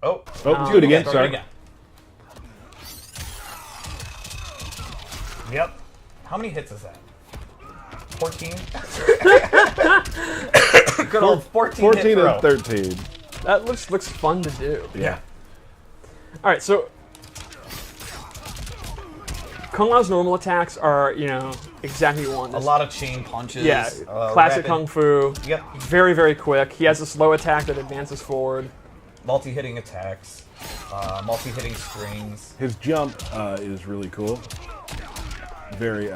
Oh, do it again. Sorry. Again. Yep. How many hits is that? 14? Good old 14 hit throw. and 13. That looks fun to do. Yeah. All right, so Kung Lao's normal attacks are, exactly one. A lot of chain punches. Yeah, classic rapid, Kung Fu. Yep. Very, very quick. He has a slow attack that advances forward. Multi-hitting attacks. Multi-hitting strings. His jump is really cool. Very,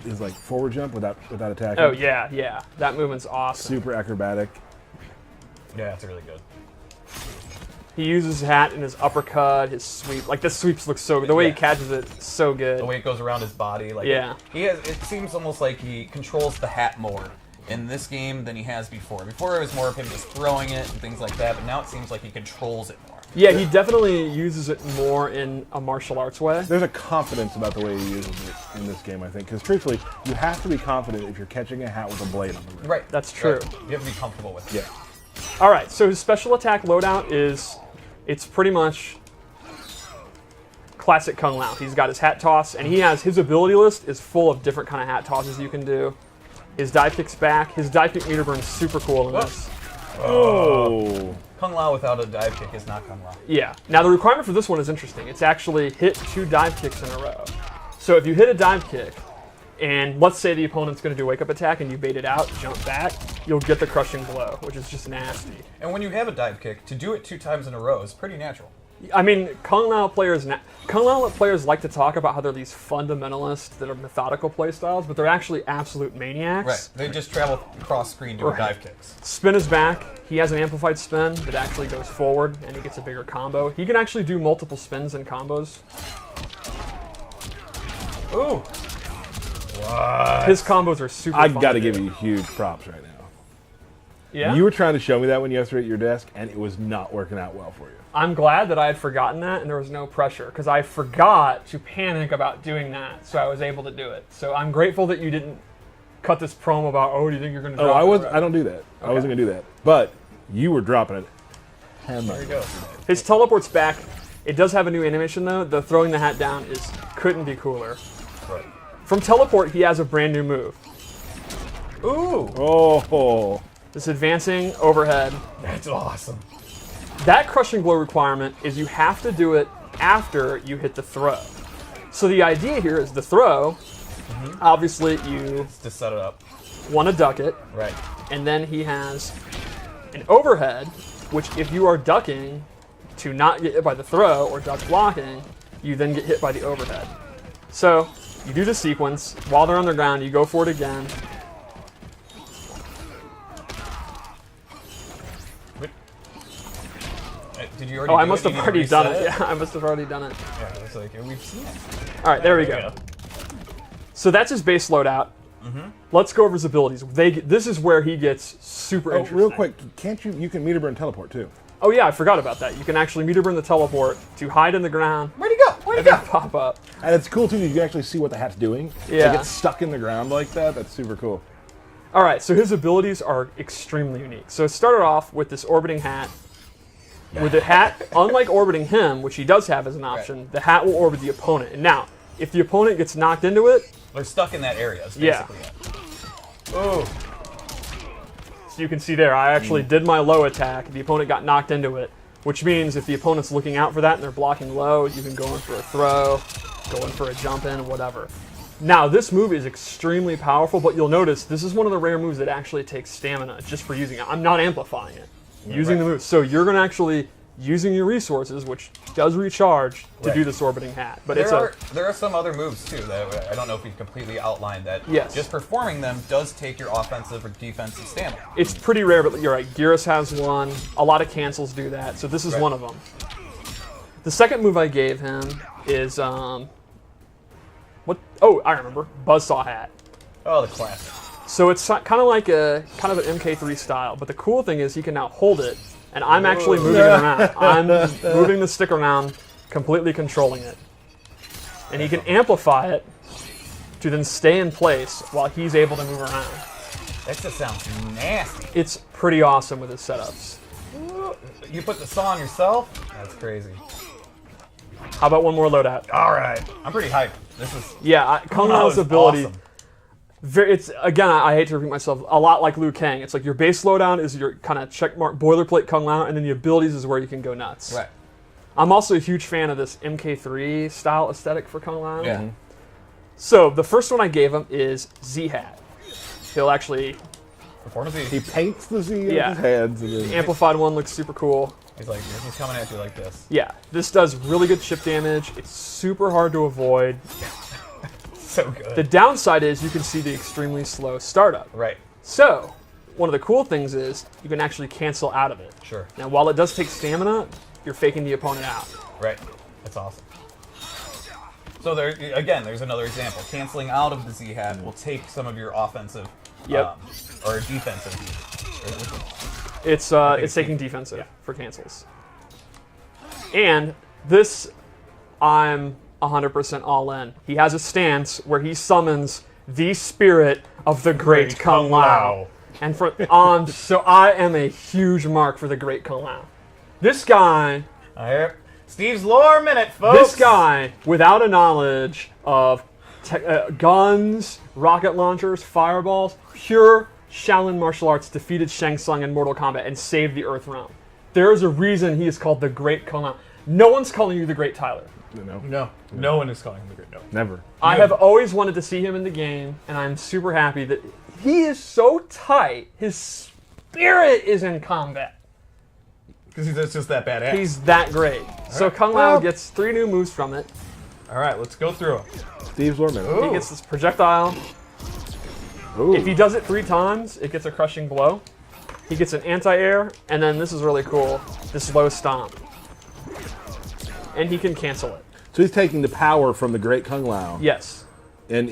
his like forward jump without attacking. Oh, yeah. That movement's awesome. Super acrobatic. Yeah, that's really good. He uses his hat and his uppercut, his sweep. Like, the sweeps look so good. The way he catches it, so good. The way it goes around his body. Like, yeah. It seems almost like he controls the hat more in this game than he has before. Before it was more of him just throwing it and things like that, but now it seems like he controls it more. Yeah, he definitely uses it more in a martial arts way. There's a confidence about the way he uses it in this game, I think. Because truthfully, you have to be confident if you're catching a hat with a blade on the rim. Right. That's true. Right. You have to be comfortable with it. Yeah. All right, so his special attack loadout it's pretty much classic Kung Lao. He's got his hat toss, and his ability list is full of different kind of hat tosses you can do. His dive kick's back. His dive kick meter burn's super cool in this. Oh. Kung Lao without a dive kick is not Kung Lao. Yeah. Now, the requirement for this one is interesting. It's actually hit 2 dive kicks in a row. So if you hit a dive kick, and let's say the opponent's going to do a wake-up attack and you bait it out, jump back, you'll get the crushing blow, which is just nasty. And when you have a dive kick, to do it 2 times in a row is pretty natural. I mean, Kung Lao players like to talk about how they're these fundamentalists that are methodical playstyles, but they're actually absolute maniacs. Right. They just travel cross screen doing dive kicks. Spin is back. He has an amplified spin that actually goes forward, and he gets a bigger combo. He can actually do multiple spins and combos. Ooh. What? His combos are super fun. I got to give you huge props right now. Yeah? You were trying to show me that when you yesterday at your desk, and it was not working out well for you. I'm glad that I had forgotten that and there was no pressure, because I forgot to panic about doing that, so I was able to do it. So I'm grateful that you didn't cut this promo about, do you think you're going to drop it? I don't do that. Okay. I wasn't going to do that. But you were dropping it. There you go. His teleport's back. It does have a new animation, though. The throwing the hat down couldn't be cooler. Right. From teleport, he has a brand new move. Ooh. Oh. This advancing overhead. That's awesome. That crushing blow requirement is you have to do it after you hit the throw. So the idea here is the throw, obviously you To set it up. want to duck it, Right. and then he has an overhead, which if you are ducking to not get hit by the throw or duck blocking, you then get hit by the overhead. So you do the sequence. While they're on the ground, you go for it again. Did you already I must have already done it. Yeah. Yeah, I must have already done it. Yeah, it's like, we've seen it. All right, there we go. So that's his base loadout. Let's go over his abilities. This is where he gets super interesting. Real quick, you can meter burn teleport too. Oh yeah, I forgot about that. You can actually meter burn the teleport to hide in the ground. Where'd he go? Where'd he go? Pop up. And it's cool too, you can actually see what the hat's doing. Yeah. Like it's stuck in the ground like that. That's super cool. All right, so his abilities are extremely unique. So it started off with this orbiting hat. With the hat, unlike orbiting him, which he does have as an option, the hat will orbit the opponent. And now, if the opponent gets knocked into it, They're stuck in that area. Is basically it. Oh. so you can see there, I actually did my low attack. The opponent got knocked into it, which means if the opponent's looking out for that and they're blocking low, you can go in for a throw, go in for a jump in, whatever. Now, this move is extremely powerful, but you'll notice this is one of the rare moves that actually takes stamina just for using it. I'm not amplifying it. Using the move. So you're going to actually using your resources, which does recharge, to do this orbiting hat. But there are some other moves too that I don't know if we've completely outlined that. Yes. Just performing them does take your offensive or defensive stamina. It's pretty rare, but you're right. Gyros has one. A lot of cancels do that. So this is one of them. The second move I gave him is what? Oh, I remember. Buzzsaw hat. Oh, the classic. So it's kind of like an MK3 style, but the cool thing is he can now hold it, and I'm actually moving it around. I'm moving the stick around, completely controlling it. And he can amplify it to then stay in place while he's able to move around. That just sounds nasty. It's pretty awesome with his setups. You put the saw on yourself? That's crazy. How about one more loadout? All right. I'm pretty hyped. This is... Yeah, Kung That Lao's was ability. awesome. It's again, I hate to repeat myself. A lot like Liu Kang. It's like your base loadown is your kind of checkmark boilerplate Kung Lao, and then the abilities is where you can go nuts. Right. I'm also a huge fan of this MK3 style aesthetic for Kung Lao. Yeah. So the first one I gave him is Z-Hat. He'll actually Performance He paints the Z Yeah. on his hands. And then, the amplified one looks super cool. He's like, he's coming at you like this. Yeah, this does really good chip damage. It's super hard to avoid. So good. The downside is you can see the extremely slow startup. Right. So, one of the cool things is you can actually cancel out of it. Sure. Now, while it does take stamina, you're faking the opponent out. Right. That's awesome. So there, again, there's another example. Canceling out of the Z-Hat will take some of your offensive Yep. or defensive. It's taking defensive for cancels. And this, I'm 100% all in. He has a stance where he summons the spirit of the Great Kung Lao. And so I am a huge mark for the Great Kung Lao. This guy, Steve's lore minute, folks. this guy, without a knowledge of guns, rocket launchers, fireballs, pure Shaolin martial arts defeated Shang Tsung in Mortal Kombat and saved the Earth realm. There is a reason he is called the Great Kung Lao. No one's calling you the Great Tyler. No one is calling him the Great. No. never. I have always wanted to see him in the game, and I'm super happy that he is so tight. His spirit is in combat. Because he's just that badass. He's that great. So Kung Lao gets 3 new moves from it. All right, let's go through them. Steve's Lorman. He gets this projectile. Ooh. If he does it 3 times, it gets a crushing blow. He gets an anti-air, and then this is really cool, this low stomp. And he can cancel it. So he's taking the power from the Great Kung Lao Yes. and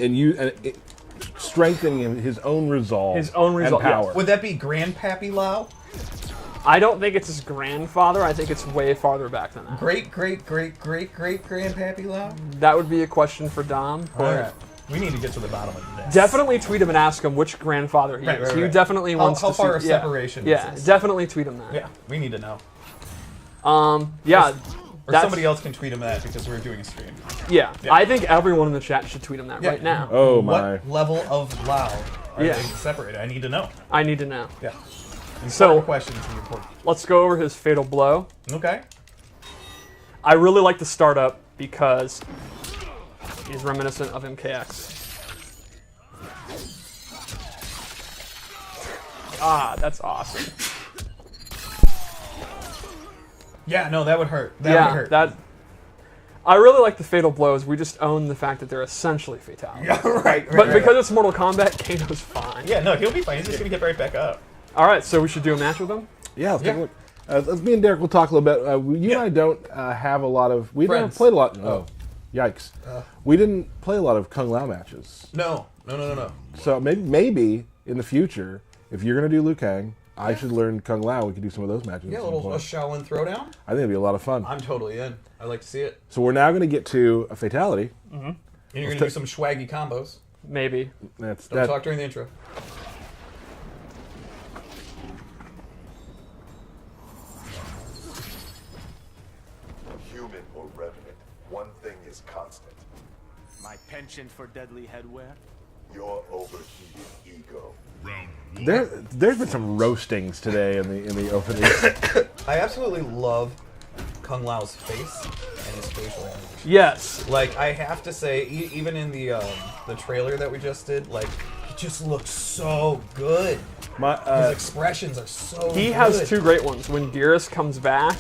strengthening his own resolve. His own resolve, and power. yes. Would that be Grandpappy Lao? I don't think it's his grandfather. I think it's way farther back than that. Great Grandpappy Lao? That would be a question for Dom. All right. We need to get to the bottom of this. Definitely tweet him and ask him which grandfather he is. He definitely wants how to far see. of separation Yeah, is this? definitely tweet him that. Yeah, we need to know. Yeah. Or somebody else can tweet him that because we're doing a stream. Yeah, I think everyone in the chat should tweet him that right now. Oh my. What level of Lao are Yeah. they separated? I need to know. I need to know. Yeah. So- questions are important. Let's go over his fatal blow. Okay. I really like the startup because he's reminiscent of MKX. Ah, that's awesome. Yeah, no, that would hurt. That would hurt. that. I really like the fatal blows. We just own the fact that they're essentially fatalities. Yeah, right. But because it's Mortal Kombat, Kano's fine. Yeah, no, he'll be fine. He's just gonna get right back up. All right, so we should do a match with him. Yeah, let's take a look. Let's me and Derek will talk a little bit. You and I don't have a lot of. We never Friends. played a lot. Oh, yikes! We didn't play a lot of Kung Lao matches. No. So maybe in the future, if you're gonna do Liu Kang, I should learn Kung Lao. We could do some of those matches. Yeah, at a some little point. Shaolin throwdown. I think it'd be a lot of fun. I'm totally in. I'd like to see it. So we're now going to get to a fatality. And you're gonna do some swaggy combos. Maybe. That's Don't talk during the intro. Human or revenant, one thing is constant. My penchant for deadly headwear? Your overheated ego. There's been some roastings today in the opening. I absolutely love Kung Lao's face and his facial animation. Yes. Like, I have to say, even in the trailer that we just did, like, he just looks so good. His expressions are so good. He has 2 great ones. When Geras comes back,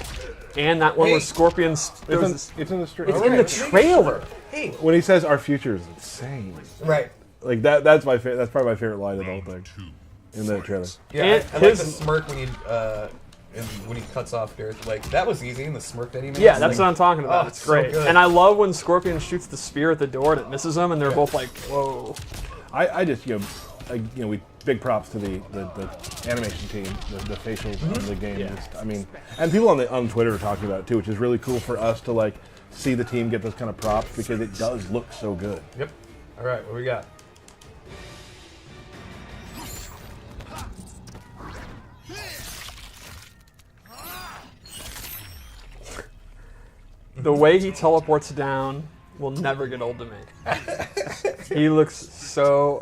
and that one Hey. where Scorpion's... It's in the street. It's in the trailer. Hey, When he says our future is insane, right. like that's my favorite. That's probably my favorite line of the whole thing in the trailer. Yeah, And I like the his- smirk when he cuts off Gareth. Like, that was easy, and the smirk that he makes. Yeah, that's like, what I'm talking about. oh, It's it's so great. good. And I love when Scorpion shoots the spear at the door and it misses him, and they're both like, whoa. I just we big props to the animation team, the facials in the game. Yeah. Just, I mean, and people on Twitter are talking about it too, which is really cool for us to like see the team get those kind of props because it does look so good. Yep. All right, what we got? The way he teleports down will never get old to me. He looks so